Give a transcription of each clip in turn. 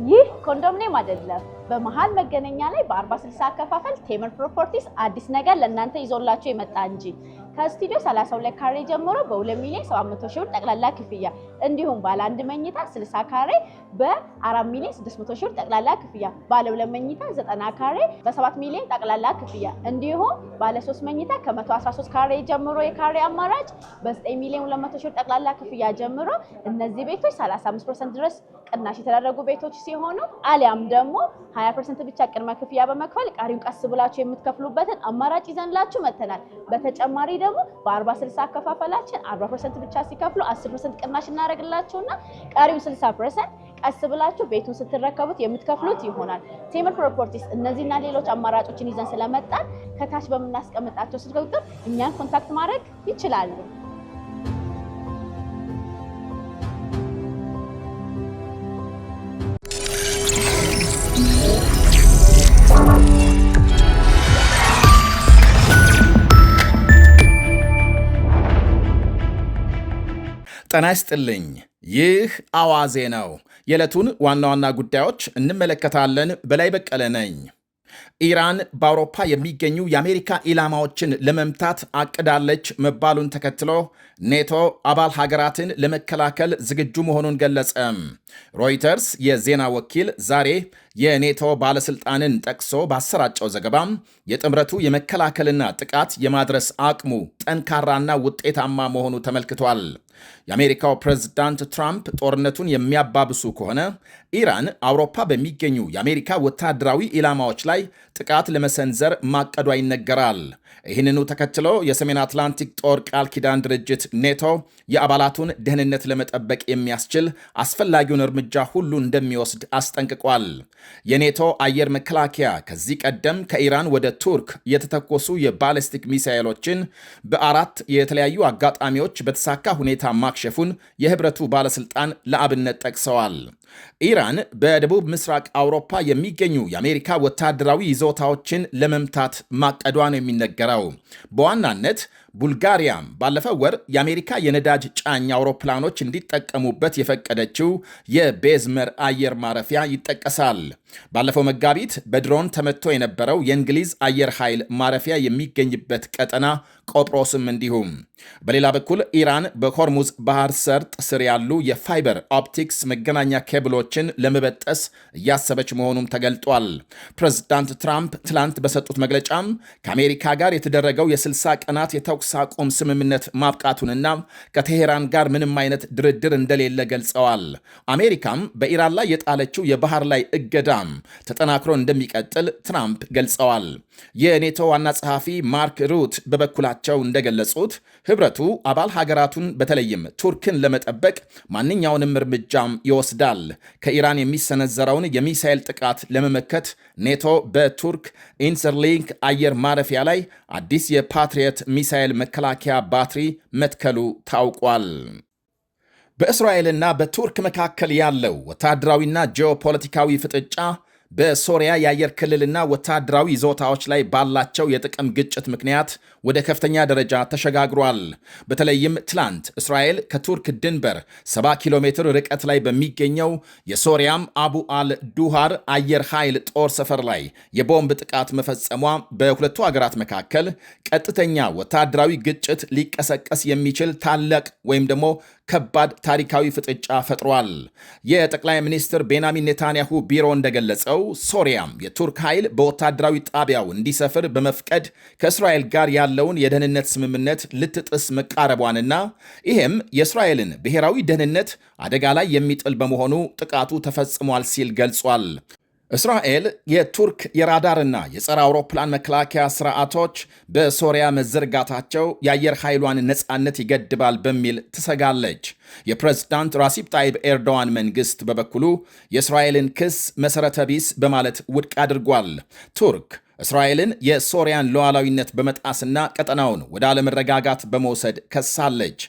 ይህ ኮንዶሚኒየም አይደለም። በመሃል መገናኛ ላይ በ40/60 አከፋፈል ቴምር ፕሮፐርቲስ አዲስ ነገር ለእናንተ ይዞላችሁ የመጣ እንጂ ከስቱዲዮ 32 ካሬ ጀምሮ በ2,700,000 ብር ጠቅላላ ክፍያ እንዲሁም ባለ 1 መኝታ 60 ካሬ በ4,600,000 ብር ጠቅላላ ክፍያ፣ ባለ 2 መኝታ 90 ካሬ በ7 ሚሊዮን ጠቅላላ ክፍያ እንዲሁም ባለ 3 መኝታ ከ113 ካሬ ጀምሮ የካሬ አማራጭ በ9,200,000 ብር ጠቅላላ ክፍያ ጀምሮ እነዚህ ቤቶች 35% ድረስ ቅናሽ የተደረጉ ቤቶች ሲሆኑ አሊያም ደግሞ 20% ብቻ ቅድመ ክፍያ በመክፈል ቀሪውን ቀስ ብላችሁ የምትከፍሉበትን አማራጭ ይዘንላችሁ መተናል። በተጨማሪ ደግሞ በ40/60 አከፋፈላችን 40% ብቻ ሲከፍሉ 10% ቅናሽ እናደርግላችሁና ቀሪውን 60% ቀስ ብላችሁ ቤቱን ስትረከቡት የምትከፍሉት ይሆናል። ቴምር ፕሮፐርቲስ እነዚህና ሌሎች አማራጮችን ይዘን ስለመጣን ከታች በምናስቀምጣቸው ስልክ ቁጥር እኛን ኮንታክት ማድረግ ይችላሉ። ጤና ይስጥልኝ። ይህ አዋዜ ነው። የዕለቱን ዋና ዋና ጉዳዮች እንመለከታለን። በላይ በቀለ ነኝ። ኢራን በአውሮፓ የሚገኙ የአሜሪካ ኢላማዎችን ለመምታት አቅዳለች መባሉን ተከትሎ ኔቶ አባል ሀገራትን ለመከላከል ዝግጁ መሆኑን ገለጸ። ሮይተርስ የዜና ወኪል ዛሬ የኔቶ ባለሥልጣንን ጠቅሶ ባሰራጨው ዘገባም የጥምረቱ የመከላከልና ጥቃት የማድረስ አቅሙ ጠንካራና ውጤታማ መሆኑ ተመልክቷል። የአሜሪካው ፕሬዝዳንት ትራምፕ ጦርነቱን የሚያባብሱ ከሆነ ኢራን አውሮፓ በሚገኙ የአሜሪካ ወታደራዊ ኢላማዎች ላይ ጥቃት ለመሰንዘር ማቀዷ ይነገራል። ይህንኑ ተከትሎ የሰሜን አትላንቲክ ጦር ቃል ኪዳን ድርጅት ኔቶ የአባላቱን ደህንነት ለመጠበቅ የሚያስችል አስፈላጊውን እርምጃ ሁሉ እንደሚወስድ አስጠንቅቋል። የኔቶ አየር መከላከያ ከዚህ ቀደም ከኢራን ወደ ቱርክ የተተኮሱ የባሊስቲክ ሚሳኤሎችን በአራት የተለያዩ አጋጣሚዎች በተሳካ ሁኔታ ማክሸፉን የህብረቱ ባለሥልጣን ለአብነት ጠቅሰዋል። ኢራን በደቡብ ምስራቅ አውሮፓ የሚገኙ የአሜሪካ ወታደራዊ ይዞታዎችን ለመምታት ማቀዷ ነው የሚነገረው። በዋናነት ቡልጋሪያም ባለፈው ወር የአሜሪካ የነዳጅ ጫኝ አውሮፕላኖች እንዲጠቀሙበት የፈቀደችው የቤዝመር አየር ማረፊያ ይጠቀሳል። ባለፈው መጋቢት በድሮን ተመትቶ የነበረው የእንግሊዝ አየር ኃይል ማረፊያ የሚገኝበት ቀጠና ቆጵሮስም እንዲሁም። በሌላ በኩል ኢራን በሆርሙዝ ባህር ሰርጥ ስር ያሉ የፋይበር ኦፕቲክስ መገናኛ ኬብሎችን ለመበጠስ እያሰበች መሆኑም ተገልጧል። ፕሬዝዳንት ትራምፕ ትላንት በሰጡት መግለጫም ከአሜሪካ ጋር የተደረገው የ60 ቀናት የተኩስ አቁም ስምምነት ማብቃቱንና ከቴሄራን ጋር ምንም አይነት ድርድር እንደሌለ ገልጸዋል። አሜሪካም በኢራን ላይ የጣለችው የባህር ላይ እገዳም ተጠናክሮ እንደሚቀጥል ትራምፕ ገልጸዋል። የኔቶ ዋና ጸሐፊ ማርክ ሩት በበኩላቸው እንደገለጹት ህብረቱ አባል ሀገራቱን በተለይም ቱርክን ለመጠበቅ ማንኛውንም እርምጃም ይወስዳል። ከኢራን የሚሰነዘረውን የሚሳኤል ጥቃት ለመመከት ኔቶ በቱርክ ኢንሰርሊንክ አየር ማረፊያ ላይ አዲስ የፓትሪየት ሚሳኤል መከላከያ ባትሪ መትከሉ ታውቋል። በእስራኤልና በቱርክ መካከል ያለው ወታደራዊና ጂኦፖለቲካዊ ፍጥጫ በሶሪያ የአየር ክልልና ወታደራዊ ይዞታዎች ላይ ባላቸው የጥቅም ግጭት ምክንያት ወደ ከፍተኛ ደረጃ ተሸጋግሯል። በተለይም ትላንት እስራኤል ከቱርክ ድንበር 70 ኪሎ ሜትር ርቀት ላይ በሚገኘው የሶሪያም አቡ አል ዱሃር አየር ኃይል ጦር ሰፈር ላይ የቦምብ ጥቃት መፈጸሟ በሁለቱ ሀገራት መካከል ቀጥተኛ ወታደራዊ ግጭት ሊቀሰቀስ የሚችል ታላቅ ወይም ደግሞ ከባድ ታሪካዊ ፍጥጫ ፈጥሯል። የጠቅላይ ሚኒስትር ቤንያሚን ኔታንያሁ ቢሮ እንደገለጸው ሶሪያም የቱርክ ኃይል በወታደራዊ ጣቢያው እንዲሰፍር በመፍቀድ ከእስራኤል ጋር ያለውን የደህንነት ስምምነት ልትጥስ መቃረቧንና ይህም የእስራኤልን ብሔራዊ ደህንነት አደጋ ላይ የሚጥል በመሆኑ ጥቃቱ ተፈጽሟል ሲል ገልጿል። እስራኤል የቱርክ የራዳርና የጸረ አውሮፕላን መከላከያ ስርዓቶች በሶሪያ መዘርጋታቸው የአየር ኃይሏን ነፃነት ይገድባል በሚል ትሰጋለች። የፕሬዝዳንት ራሲብ ጣይብ ኤርዶዋን መንግስት በበኩሉ የእስራኤልን ክስ መሠረተ ቢስ በማለት ውድቅ አድርጓል። ቱርክ እስራኤልን የሶሪያን ሉዓላዊነት በመጣስና ቀጠናውን ወደ አለመረጋጋት በመውሰድ ከሳለች።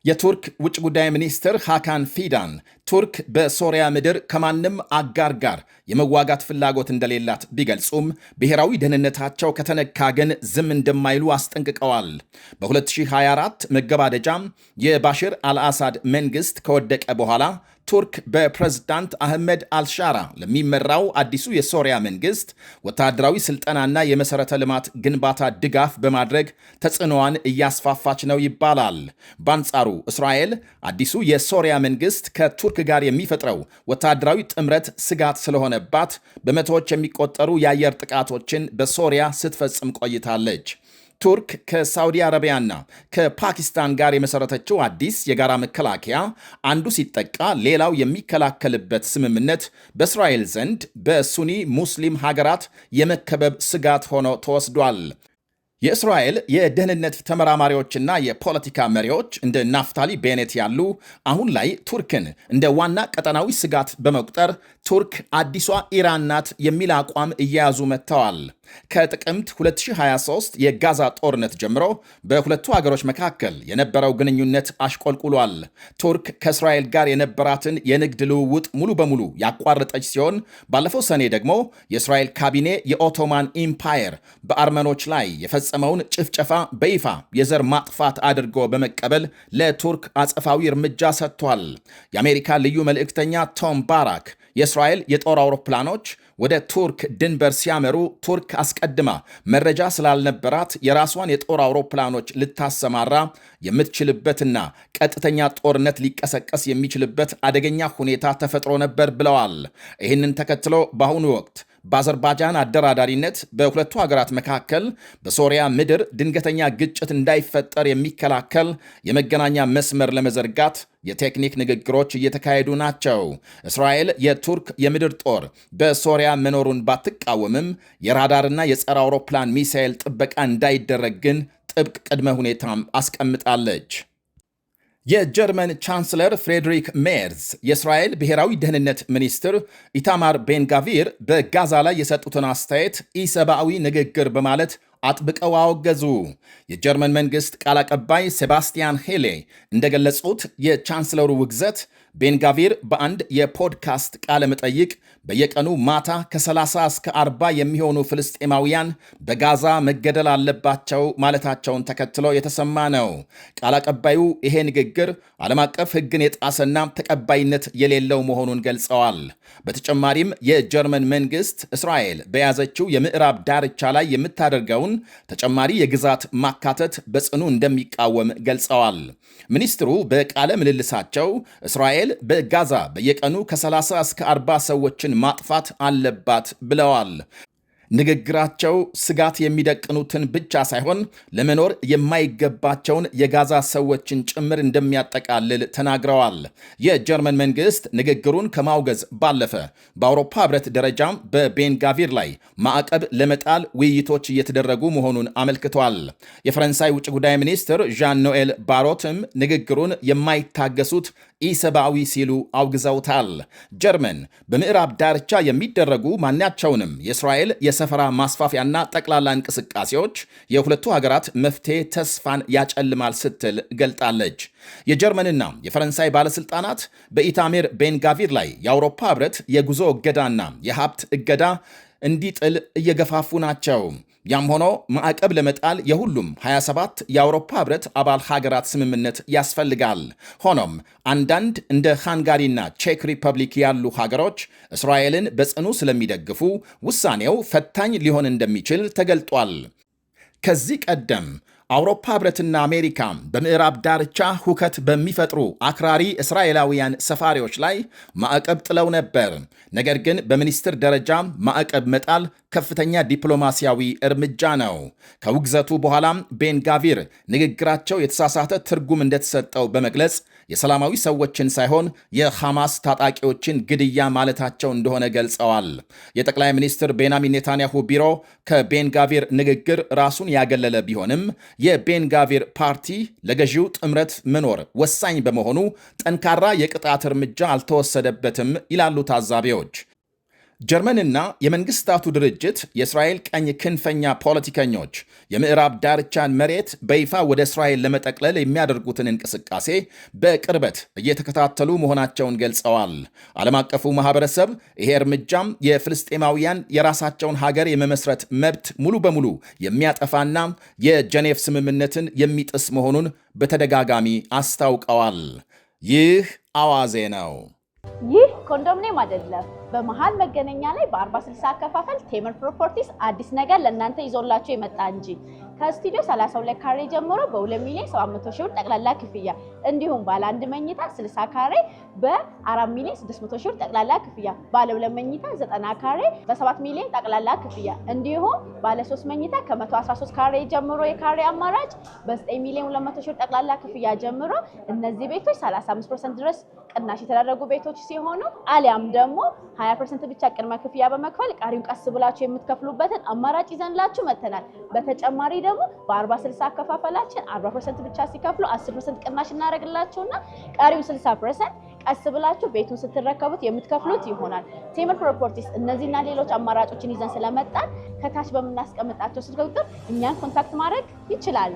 የቱርክ ውጭ ጉዳይ ሚኒስትር ሃካን ፊዳን ቱርክ በሶሪያ ምድር ከማንም አጋር ጋር የመዋጋት ፍላጎት እንደሌላት ቢገልጹም ብሔራዊ ደህንነታቸው ከተነካ ግን ዝም እንደማይሉ አስጠንቅቀዋል። በ2024 መገባደጃም የባሽር አልአሳድ መንግሥት ከወደቀ በኋላ ቱርክ በፕሬዝዳንት አህመድ አልሻራ ለሚመራው አዲሱ የሶሪያ መንግሥት ወታደራዊ ሥልጠናና የመሠረተ ልማት ግንባታ ድጋፍ በማድረግ ተጽዕኖዋን እያስፋፋች ነው ይባላል። በአንጻሩ እስራኤል አዲሱ የሶሪያ መንግሥት ከቱርክ ጋር የሚፈጥረው ወታደራዊ ጥምረት ስጋት ስለሆነባት በመቶዎች የሚቆጠሩ የአየር ጥቃቶችን በሶሪያ ስትፈጽም ቆይታለች። ቱርክ ከሳውዲ አረቢያና ከፓኪስታን ጋር የመሰረተችው አዲስ የጋራ መከላከያ አንዱ ሲጠቃ ሌላው የሚከላከልበት ስምምነት በእስራኤል ዘንድ በሱኒ ሙስሊም ሀገራት የመከበብ ስጋት ሆኖ ተወስዷል። የእስራኤል የደህንነት ተመራማሪዎችና የፖለቲካ መሪዎች እንደ ናፍታሊ ቤኔት ያሉ አሁን ላይ ቱርክን እንደ ዋና ቀጠናዊ ስጋት በመቁጠር ቱርክ አዲሷ ኢራን ናት የሚል አቋም እየያዙ መጥተዋል። ከጥቅምት 2023 የጋዛ ጦርነት ጀምሮ በሁለቱ ሀገሮች መካከል የነበረው ግንኙነት አሽቆልቁሏል። ቱርክ ከእስራኤል ጋር የነበራትን የንግድ ልውውጥ ሙሉ በሙሉ ያቋረጠች ሲሆን ባለፈው ሰኔ ደግሞ የእስራኤል ካቢኔ የኦቶማን ኢምፓየር በአርመኖች ላይ የፈጸመውን ጭፍጨፋ በይፋ የዘር ማጥፋት አድርጎ በመቀበል ለቱርክ አጸፋዊ እርምጃ ሰጥቷል። የአሜሪካ ልዩ መልእክተኛ ቶም ባራክ የእስራኤል የጦር አውሮፕላኖች ወደ ቱርክ ድንበር ሲያመሩ ቱርክ አስቀድማ መረጃ ስላልነበራት የራሷን የጦር አውሮፕላኖች ልታሰማራ የምትችልበትና ቀጥተኛ ጦርነት ሊቀሰቀስ የሚችልበት አደገኛ ሁኔታ ተፈጥሮ ነበር ብለዋል። ይህንን ተከትሎ በአሁኑ ወቅት በአዘርባጃን አደራዳሪነት በሁለቱ ሀገራት መካከል በሶሪያ ምድር ድንገተኛ ግጭት እንዳይፈጠር የሚከላከል የመገናኛ መስመር ለመዘርጋት የቴክኒክ ንግግሮች እየተካሄዱ ናቸው። እስራኤል የቱርክ የምድር ጦር በሶሪያ መኖሩን ባትቃወምም የራዳርና የጸረ አውሮፕላን ሚሳኤል ጥበቃ እንዳይደረግ ግን ጥብቅ ቅድመ ሁኔታም አስቀምጣለች። የጀርመን ቻንስለር ፍሬድሪክ ሜርዝ የእስራኤል ብሔራዊ ደህንነት ሚኒስትር ኢታማር ቤንጋቪር በጋዛ ላይ የሰጡትን አስተያየት ኢሰብአዊ ንግግር በማለት አጥብቀው አወገዙ። የጀርመን መንግሥት ቃል አቀባይ ሴባስቲያን ሄሌ እንደገለጹት የቻንስለሩ ውግዘት ቤንጋቪር በአንድ የፖድካስት ቃለ መጠይቅ በየቀኑ ማታ ከ30 እስከ 40 የሚሆኑ ፍልስጤማውያን በጋዛ መገደል አለባቸው ማለታቸውን ተከትሎ የተሰማ ነው። ቃል አቀባዩ ይሄ ንግግር ዓለም አቀፍ ሕግን የጣሰና ተቀባይነት የሌለው መሆኑን ገልጸዋል። በተጨማሪም የጀርመን መንግሥት እስራኤል በያዘችው የምዕራብ ዳርቻ ላይ የምታደርገውን ተጨማሪ የግዛት ማካተት በጽኑ እንደሚቃወም ገልጸዋል። ሚኒስትሩ በቃለ ምልልሳቸው እስራኤል በጋዛ በየቀኑ ከ30 እስከ 40 ሰዎችን ማጥፋት አለባት ብለዋል። ንግግራቸው ስጋት የሚደቅኑትን ብቻ ሳይሆን ለመኖር የማይገባቸውን የጋዛ ሰዎችን ጭምር እንደሚያጠቃልል ተናግረዋል። የጀርመን መንግሥት ንግግሩን ከማውገዝ ባለፈ በአውሮፓ ሕብረት ደረጃም በቤንጋቪር ላይ ማዕቀብ ለመጣል ውይይቶች እየተደረጉ መሆኑን አመልክቷል። የፈረንሳይ ውጭ ጉዳይ ሚኒስትር ዣን ኖኤል ባሮትም ንግግሩን የማይታገሱት ኢሰብአዊ ሲሉ አውግዘውታል። ጀርመን በምዕራብ ዳርቻ የሚደረጉ ማናቸውንም የእስራኤል የሰፈራ ማስፋፊያና ጠቅላላ እንቅስቃሴዎች የሁለቱ ሀገራት መፍትሄ ተስፋን ያጨልማል ስትል ገልጣለች። የጀርመንና የፈረንሳይ ባለሥልጣናት በኢታማር ቤንጋቪር ላይ የአውሮፓ ሕብረት የጉዞ እገዳና የሀብት እገዳ እንዲጥል እየገፋፉ ናቸው። ያም ሆኖ ማዕቀብ ለመጣል የሁሉም 27 የአውሮፓ ሕብረት አባል ሀገራት ስምምነት ያስፈልጋል። ሆኖም አንዳንድ እንደ ሃንጋሪና ቼክ ሪፐብሊክ ያሉ ሀገሮች እስራኤልን በጽኑ ስለሚደግፉ ውሳኔው ፈታኝ ሊሆን እንደሚችል ተገልጧል። ከዚህ ቀደም አውሮፓ ሕብረትና አሜሪካ በምዕራብ ዳርቻ ሁከት በሚፈጥሩ አክራሪ እስራኤላውያን ሰፋሪዎች ላይ ማዕቀብ ጥለው ነበር። ነገር ግን በሚኒስትር ደረጃ ማዕቀብ መጣል ከፍተኛ ዲፕሎማሲያዊ እርምጃ ነው። ከውግዘቱ በኋላም ቤንጋቪር ንግግራቸው የተሳሳተ ትርጉም እንደተሰጠው በመግለጽ የሰላማዊ ሰዎችን ሳይሆን የሐማስ ታጣቂዎችን ግድያ ማለታቸው እንደሆነ ገልጸዋል። የጠቅላይ ሚኒስትር ቤንያሚን ኔታንያሁ ቢሮ ከቤንጋቪር ንግግር ራሱን ያገለለ ቢሆንም የቤንጋቪር ፓርቲ ለገዢው ጥምረት መኖር ወሳኝ በመሆኑ ጠንካራ የቅጣት እርምጃ አልተወሰደበትም ይላሉ ታዛቢዎች። ጀርመንና የመንግስታቱ ድርጅት የእስራኤል ቀኝ ክንፈኛ ፖለቲከኞች የምዕራብ ዳርቻን መሬት በይፋ ወደ እስራኤል ለመጠቅለል የሚያደርጉትን እንቅስቃሴ በቅርበት እየተከታተሉ መሆናቸውን ገልጸዋል። ዓለም አቀፉ ማህበረሰብ ይሄ እርምጃም የፍልስጤማውያን የራሳቸውን ሀገር የመመስረት መብት ሙሉ በሙሉ የሚያጠፋና የጀኔቭ ስምምነትን የሚጥስ መሆኑን በተደጋጋሚ አስታውቀዋል። ይህ አዋዜ ነው። ይህ ኮንዶሚኒየም አይደለም። በመሃል መገናኛ ላይ በ40/60 አከፋፈል ቴምር ፕሮፐርቲስ አዲስ ነገር ለእናንተ ይዞላችሁ የመጣ እንጂ ከስቱዲዮ 32 ካሬ ጀምሮ በ2,700,000 ብር ጠቅላላ ክፍያ እንዲሁም ባለ 1 መኝታ 60 ካሬ በ4,600,000 ብር ጠቅላላ ክፍያ፣ ባለ 2 መኝታ 90 ካሬ በ7 ሚሊዮን ጠቅላላ ክፍያ እንዲሁም ባለ 3 መኝታ ከ113 ካሬ ጀምሮ የካሬ አማራጭ በ9,200,000 ብር ጠቅላላ ክፍያ ጀምሮ እነዚህ ቤቶች 35% ድረስ ቅናሽ የተደረጉ ቤቶች ሲሆኑ አሊያም ደግሞ 20% ብቻ ቅድመ ክፍያ በመክፈል ቀሪውን ቀስ ብላችሁ የምትከፍሉበትን አማራጭ ይዘንላችሁ መተናል። በተጨማሪ ደግሞ በ40/60 አከፋፈላችን 40% ብቻ ሲከፍሉ 10% ቅናሽ እናደርግላችሁና ቀሪውን 60% ቀስ ብላችሁ ቤቱን ስትረከቡት የምትከፍሉት ይሆናል። ቴምር ፕሮፐርቲስ እነዚህና ሌሎች አማራጮችን ይዘን ስለመጣን ከታች በምናስቀምጣቸው ስልክ ቁጥር እኛን ኮንታክት ማድረግ ይችላሉ።